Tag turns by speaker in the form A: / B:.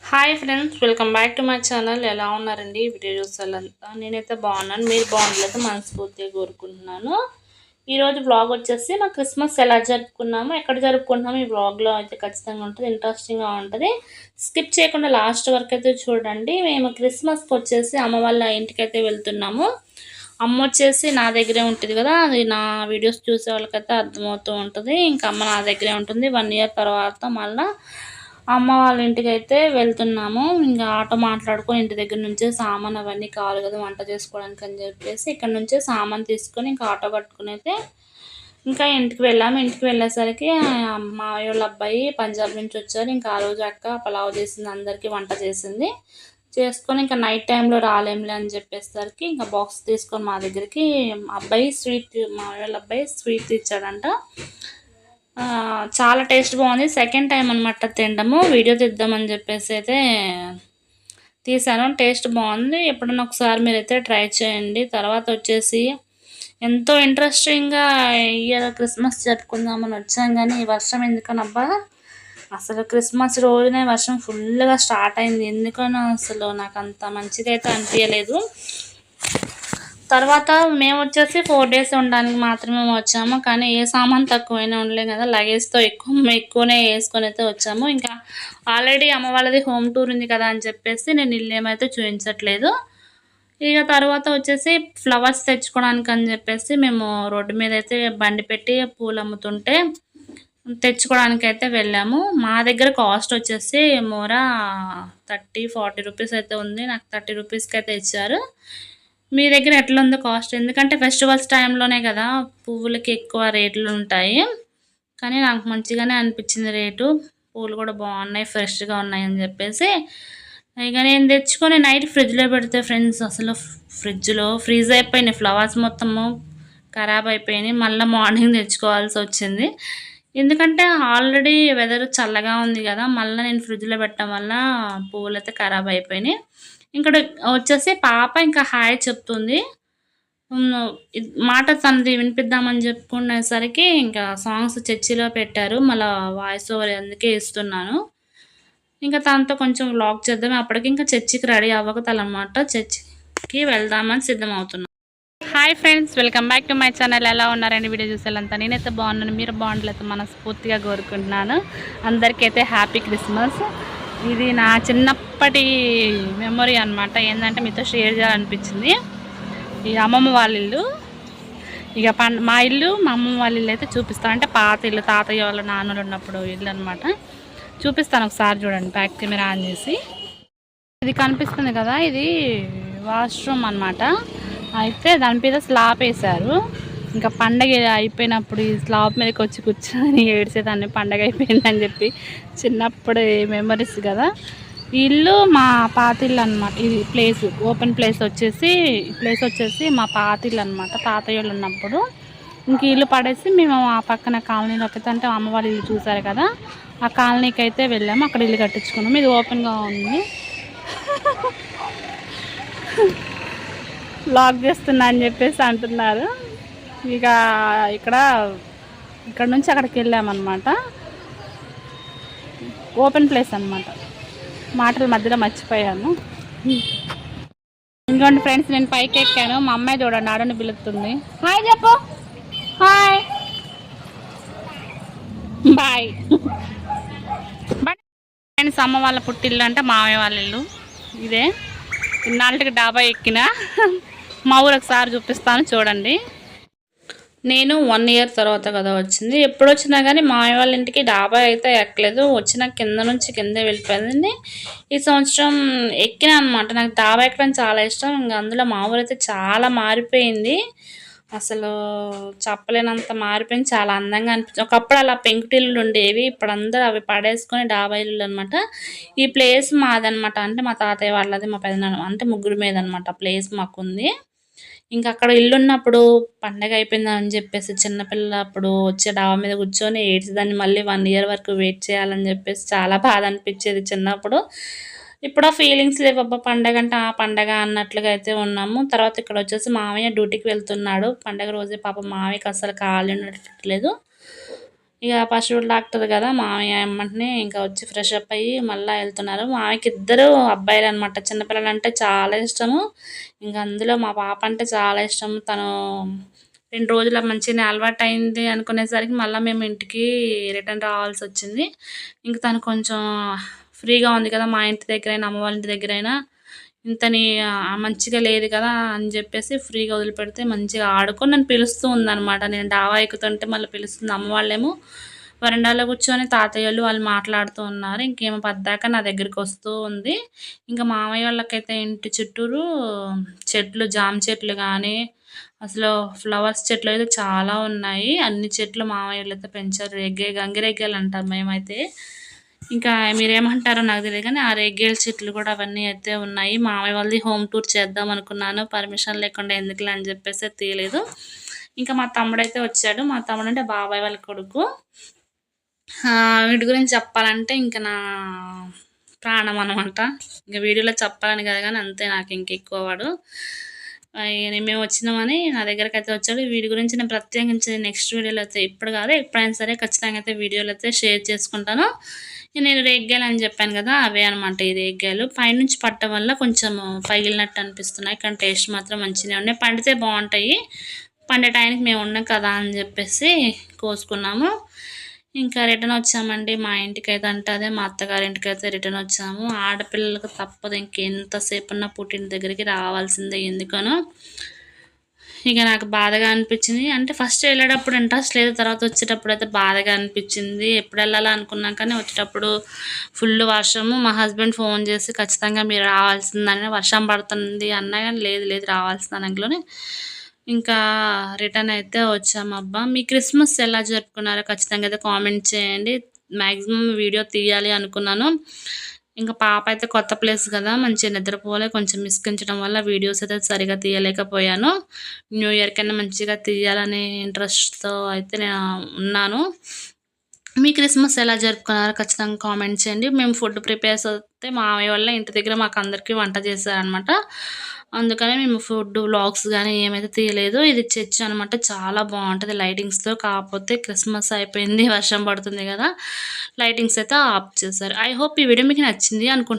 A: Hi friends, welcome back to my channel. ఎలా ఉన్నారండి? Video చూసాలంతా నేనైతే బాగున్నాను. మీరు బాగుండలేదు మనస్ఫూర్తిగా కోరుకుంటున్నాను. ఈరోజు వ్లాగ్ వచ్చేసి మా క్రిస్మస్ ఎలా జరుపుకున్నాము, ఎక్కడ జరుపుకుంటున్నాము ఈ వ్లాగ్లో అయితే ఖచ్చితంగా ఉంటుంది. ఇంట్రెస్టింగ్గా ఉంటుంది. స్కిప్ చేయకుండా లాస్ట్ వరకు అయితే చూడండి. మేము క్రిస్మస్కి వచ్చేసి అమ్మ వాళ్ళ ఇంటికి అయితే వెళ్తున్నాము. అమ్మ వచ్చేసి నా దగ్గరే ఉంటుంది కదా, అది నా వీడియోస్ చూసే వాళ్ళకైతే అర్థమవుతూ ఉంటుంది. ఇంకా అమ్మ నా దగ్గరే ఉంటుంది. 1 ఇయర్ తర్వాత మళ్ళీ అమ్మ వాళ్ళ ఇంటికి అయితే వెళ్తున్నాము. ఇంకా ఆటో మాట్లాడుకొని ఇంటి దగ్గర నుంచే సామాన్ అవన్నీ కావాలి కదా వంట చేసుకోవడానికి అని చెప్పేసి ఇక్కడ నుంచే సామాన్ తీసుకొని ఇంకా ఆటో కట్టుకుని అయితే ఇంకా ఇంటికి వెళ్ళాము. ఇంటికి వెళ్ళేసరికి మా వాళ్ళ అబ్బాయి పంజాబ్ నుంచి వచ్చారు. ఇంకా ఆ రోజు అక్క పలావ్ చేసింది, అందరికీ వంట చేసింది. చేసుకొని ఇంకా నైట్ టైంలో రాలేంలే అని చెప్పేసరికి ఇంకా బాక్స్ తీసుకొని మా దగ్గరికి అబ్బాయి స్వీట్, మా వాళ్ళ అబ్బాయి స్వీట్ ఇచ్చాడంట. చాలా టేస్ట్ బాగుంది. సెకండ్ టైం అనమాట తినడము. వీడియో తీద్దామని చెప్పేసి అయితే తీసాను. టేస్ట్ బాగుంది. ఎప్పుడన్నా ఒకసారి మీరైతే ట్రై చేయండి. తర్వాత వచ్చేసి ఎంతో ఇంట్రెస్టింగ్గా ఇయర్ క్రిస్మస్ జరుపుకుందామని వచ్చాం, కానీ ఈ వర్షం ఎందుకనబ్బా, అసలు క్రిస్మస్ రోజునే వర్షం ఫుల్గా స్టార్ట్ అయింది. ఎందుకనో అసలు నాకు అంత మంచిగా అయితే అనిపించలేదు. తర్వాత మేము వచ్చేసి 4 డేస్ ఉండడానికి మాత్రమే వచ్చాము. కానీ ఏ సామాన్ తక్కువైనా ఉండలేం కదా, లగేజ్తో ఎక్కువనే వేసుకొని అయితే వచ్చాము. ఇంకా ఆల్రెడీ అమ్మ వాళ్ళది హోమ్ టూర్ ఉంది కదా అని చెప్పేసి నేను ఇల్లు ఏమైతే చూపించట్లేదు. ఇక తర్వాత వచ్చేసి ఫ్లవర్స్ తెచ్చుకోవడానికి అని చెప్పేసి మేము రోడ్డు మీద అయితే బండి పెట్టి పూలు అమ్ముతుంటే తెచ్చుకోవడానికి అయితే వెళ్ళాము. మా దగ్గర కాస్ట్ వచ్చేసి మోరా 30-40 రూపీస్ అయితే ఉంది. నాకు 30 రూపీస్కి అయితే ఇచ్చారు. మీ దగ్గర ఎట్లా ఉందో కాస్ట్? ఎందుకంటే ఫెస్టివల్స్ టైంలోనే కదా పువ్వులకి ఎక్కువ రేట్లు ఉంటాయి. కానీ నాకు మంచిగానే అనిపించింది రేటు. పూలు కూడా బాగున్నాయి, ఫ్రెష్గా ఉన్నాయి అని చెప్పేసి ఇక నేను తెచ్చుకొని నైట్ ఫ్రిడ్జ్లో పెడితే ఫ్రెండ్స్ అసలు ఫ్రిడ్జ్లో ఫ్రీజ్ అయిపోయినాయి. ఫ్లవర్స్ మొత్తము ఖరాబ్ అయిపోయినాయి. మళ్ళీ మార్నింగ్ తెచ్చుకోవాల్సి వచ్చింది. ఎందుకంటే ఆల్రెడీ వెదర్ చల్లగా ఉంది కదా, మళ్ళీ నేను ఫ్రిడ్జ్లో పెట్టడం వల్ల పువ్వులు అయితే ఖరాబ్ అయిపోయినాయి. ఇక్కడ వచ్చేసి పాప ఇంకా హాయ్ చెప్తుంది. మాట తనది వినిపిద్దామని చెప్పుకునేసరికి ఇంకా సాంగ్స్ చర్చిలో పెట్టారు. మళ్ళీ వాయిస్ ఓవర్ అందుకే ఇస్తున్నాను. ఇంకా తనతో కొంచెం వ్లాగ్ చేద్దాం. అప్పటికి ఇంకా చర్చికి రెడీ అవ్వకతలన్నమాట. చర్చికి వెళ్దామని సిద్ధమవుతున్నాను. Hi friends, welcome back to my channel. ఎలా ఉన్నారండి? వీడియో చూసేలంతా నేనైతే బాగున్నాను. మీరు బాగుండలేదు మనస్ఫూర్తిగా కోరుకుంటున్నాను. అందరికైతే హ్యాపీ క్రిస్మస్. ఇది నా చిన్నప్పటి మెమొరీ అనమాట. ఏంటంటే మీతో షేర్ చేయాలనిపించింది. ఈ అమ్మమ్మ వాళ్ళ ఇల్లు, ఇక మా ఇల్లు మా అమ్మమ్మ వాళ్ళ ఇల్లు అయితే చూపిస్తాను. అంటే పాత ఇల్లు, తాతయ్య వాళ్ళ నాన్నలు ఉన్నప్పుడు ఇల్లు అనమాట. చూపిస్తాను ఒకసారి చూడండి. బ్యాక్ కెమెరా ఆన్ చేసి. ఇది కనిపిస్తుంది కదా, ఇది వాష్రూమ్ అనమాట. అయితే దాని మీద స్లాబ్ వేశారు. ఇంకా పండగ అయిపోయినప్పుడు ఈ స్లాబ్ మీదకి వచ్చి కూర్చొని ఏడ్చేదాన్ని, పండగ అయిపోయిందని చెప్పి. చిన్నప్పుడు మెమరీస్ కదా. ఈ ఇల్లు మా పాతిల్లు అనమాట. ఇది ప్లేస్, ఓపెన్ ప్లేస్ వచ్చేసి మా పాతిల్లు అనమాట. తాతయ్యలు ఉన్నప్పుడు ఇంక ఇల్లు పడేసి మేము ఆ పక్కన కాలనీలోకి అయితే, అంటే అమ్మ వాళ్ళ ఇల్లు చూసారు కదా, ఆ కాలనీకి అయితే వెళ్ళాము. అక్కడ ఇల్లు కట్టించుకున్నాము. ఇది ఓపెన్గా ఉంది. లాక్ చేస్తున్నా అని చెప్పేసి అంటున్నారు. ఇక ఇక్కడ నుంచి అక్కడికి వెళ్ళామన్నమాట. ఓపెన్ ప్లేస్ అనమాట. మాటల మధ్యలో మర్చిపోయాను. ఇంకోండి ఫ్రెండ్స్, నేను పైకి ఎక్కాను. మా అమ్మాయి చూడండి ఆడని పిలుస్తుంది. హాయ్ చెప్పు. Hi bye. ఫ్రెండ్స్, అమ్మ వాళ్ళ పుట్టిల్లు అంటే మామయ్య వాళ్ళ ఇల్లు ఇదే. ఇన్నాళ్ళకి డాబా ఎక్కిన మా ఊరు ఒకసారి చూపిస్తాను చూడండి. నేను 1 ఇయర్ తర్వాత కదా వచ్చింది. ఎప్పుడు వచ్చినా కానీ మామయ్య వాళ్ళ ఇంటికి డాబా అయితే ఎక్కలేదు. వచ్చిన కింద నుంచి కిందే వెళ్ళిపోయింది. ఈ సంవత్సరం ఎక్కిన అనమాట. నాకు డాబా ఎక్కడం చాలా ఇష్టం. ఇంకా అందులో మా ఊరు అయితే చాలా మారిపోయింది. అసలు చెప్పలేనంత మారిపోయింది. చాలా అందంగా అనిపించింది. ఒకప్పుడు అలా పెంకుటిల్లు ఉండేవి, ఇప్పుడు అందరూ అవి పడేసుకొని డాబా ఇల్లు అనమాట. ఈ ప్లేస్ మాదనమాట. అంటే మా తాతయ్య వాళ్ళది, మా పెదనాన్న, అంటే ముగ్గురు మీద అనమాట ప్లేస్ మాకుంది. ఇంకా అక్కడ ఇల్లు ఉన్నప్పుడు పండగ అయిపోయిందని చెప్పేసి చిన్నపిల్ల అప్పుడు వచ్చే డాబా మీద కూర్చొని ఏడ్చేదాన్ని. మళ్ళీ 1 ఇయర్ వరకు వెయిట్ చేయాలని చెప్పేసి చాలా బాధ అనిపించేది చిన్నప్పుడు. ఇప్పుడు ఆ ఫీలింగ్స్ లేవబ్బా. పండగ అంటే ఆ పండగ అన్నట్లుగా అయితే ఉన్నాము. తర్వాత ఇక్కడ వచ్చేసి మామయ్య డ్యూటీకి వెళ్తున్నాడు. పండగ రోజే పాపం మామయ్యకి అసలు ఖాళీ ఉండట్లేదు. ఇక పశువుల డాక్టర్ కదా మామయ్య ఎమ్మటనే ఇంకా వచ్చి ఫ్రెష్ అప్ అయ్యి మళ్ళీ వెళ్తున్నారు. మామయ్యకి ఇద్దరు అబ్బాయిలు అనమాట. చిన్నపిల్లలు అంటే చాలా ఇష్టము. ఇంకా అందులో మా పాప అంటే చాలా ఇష్టం. తను 2 రోజుల మంచిగానే అలవాటయింది అనుకునేసరికి మళ్ళీ మేము ఇంటికి రిటర్న్ రావాల్సొచ్చింది. ఇంక తను కొంచెం ఫ్రీగా ఉంది కదా! మా ఇంటి దగ్గరైనా, అమ్మ వాళ్ళ ఇంటి దగ్గరైనా ఇంతని మంచిగా లేదు కదా అని చెప్పేసి ఫ్రీగా వదిలిపెడితే మంచిగా ఆడుకొని నన్ను పిలుస్తూ ఉందనమాట. నేను డాబా ఎక్కుతుంటే మళ్ళీ పిలుస్తుంది. అమ్మ వాళ్ళేమో వరండాలో కూర్చొని తాతయ్యోళ్ళు వాళ్ళు మాట్లాడుతూ ఉన్నారు. ఇంకేమో పద్దాక నా దగ్గరికి వస్తూ ఉంది. ఇంకా మామయ్య వాళ్ళకైతే ఇంటి చుట్టూరు చెట్లు, జామ చెట్లు కానీ, అసలు ఫ్లవర్స్ చెట్లు అయితే చాలా ఉన్నాయి. అన్ని చెట్లు మామయ్యోళ్ళైతే పెంచారు. గంగిరేగ్గాయలు అంటాం మేమైతే. ఇంకా మీరేమంటారో నాకు తెలీదు కానీ ఆ రేగ్గాయల చెట్లు కూడా అవన్నీ అయితే ఉన్నాయి. మామయ్య వాళ్ళది హోమ్ టూర్ చేద్దాం అనుకున్నాను. పర్మిషన్ లేకుండా ఎందుకులే అని చెప్పేసి తీయలేదు. ఇంకా మా తమ్ముడైతే వచ్చాడు. మా తమ్ముడు అంటే బాబాయ్ వాళ్ళ కొడుకు. వీటి గురించి చెప్పాలంటే ఇంక నా ప్రాణం అనమాట. ఇంక వీడియోలో చెప్పాలని కాదు కానీ అంతే, నాకు ఇంకెక్కువ వాడు. మేము వచ్చినామని నా దగ్గరకైతే వచ్చాడు. వీడి గురించి నేను ప్రత్యేకించి నెక్స్ట్ వీడియోలో అయితే, ఇప్పుడు కాదు ఎప్పుడైనా సరే ఖచ్చితంగా అయితే వీడియోలో అయితే షేర్ చేసుకుంటాను. నేను రేగ్గాయలు అని చెప్పాను కదా, అవే అనమాట ఈ రేగ్గాయలు. పైనుంచి పట్టడం వల్ల కొంచెం పగిలినట్టు అనిపిస్తున్నాయి, కానీ టేస్ట్ మాత్రం మంచిగానే ఉన్నాయి. పండితే బాగుంటాయి. పండే టైంకి మేము ఉన్నాం కదా అని చెప్పేసి కోసుకున్నాము. ఇంకా రిటర్న్ వచ్చామండి మా ఇంటికైతే. అంటే అదే మా అత్తగారింటికి అయితే రిటర్న్ వచ్చాము. ఆడపిల్లలకు తప్పదు, ఇంకెంతసేపు ఉన్న పుట్టిన దగ్గరికి రావాల్సిందే ఎందుకనో. ఇక నాకు బాధగా అనిపించింది. అంటే ఫస్ట్ వెళ్ళేటప్పుడు ఇంట్రెస్ట్ లేదు, తర్వాత వచ్చేటప్పుడు అయితే బాధగా అనిపించింది. ఎప్పుడు వెళ్ళాలి అనుకున్నాం కానీ వచ్చేటప్పుడు ఫుల్ వర్షము. మా హస్బెండ్ ఫోన్ చేసి ఖచ్చితంగా మీరు రావాల్సిందని, వర్షం పడుతుంది అన్నా కానీ లేదు లేదు రావాల్సింది అనగానే ఇంకా రిటర్న్ అయితే వచ్చామబ్బా. మీ క్రిస్మస్ ఎలా జరుపుకున్నారో ఖచ్చితంగా అయితే కామెంట్ చేయండి. మ్యాక్సిమం వీడియో తీయాలి అనుకున్నాను. ఇంకా పాప అయితే కొత్త ప్లేస్ కదా, మంచిగా నిద్రపోలే, కొంచెం మిస్కించడం వల్ల వీడియోస్ అయితే సరిగా తీయలేకపోయాను. న్యూ ఇయర్ కన్నా మంచిగా తీయాలనే ఇంట్రెస్ట్తో అయితే నేను ఉన్నాను. మీ క్రిస్మస్ ఎలా జరుపుకున్నారో ఖచ్చితంగా కామెంట్ చేయండి. మేము ఫుడ్ ప్రిపేర్స్ అయితే మామయ్య వల్ల ఇంటి దగ్గర మాకు అందరికీ వంట చేశారనమాట. అందుకనే మేము ఫుడ్ వ్లాగ్స్ కానీ ఏమైతే తీయలేదు. ఇది చర్చ్ అనమాట, చాలా బాగుంటుంది లైటింగ్స్తో. కాకపోతే క్రిస్మస్ అయిపోయింది, వర్షం పడుతుంది కదా, లైటింగ్స్ అయితే ఆఫ్ చేశారు. ఐ హోప్ ఈ వీడియో మీకు నచ్చింది అనుకుంటున్నాను.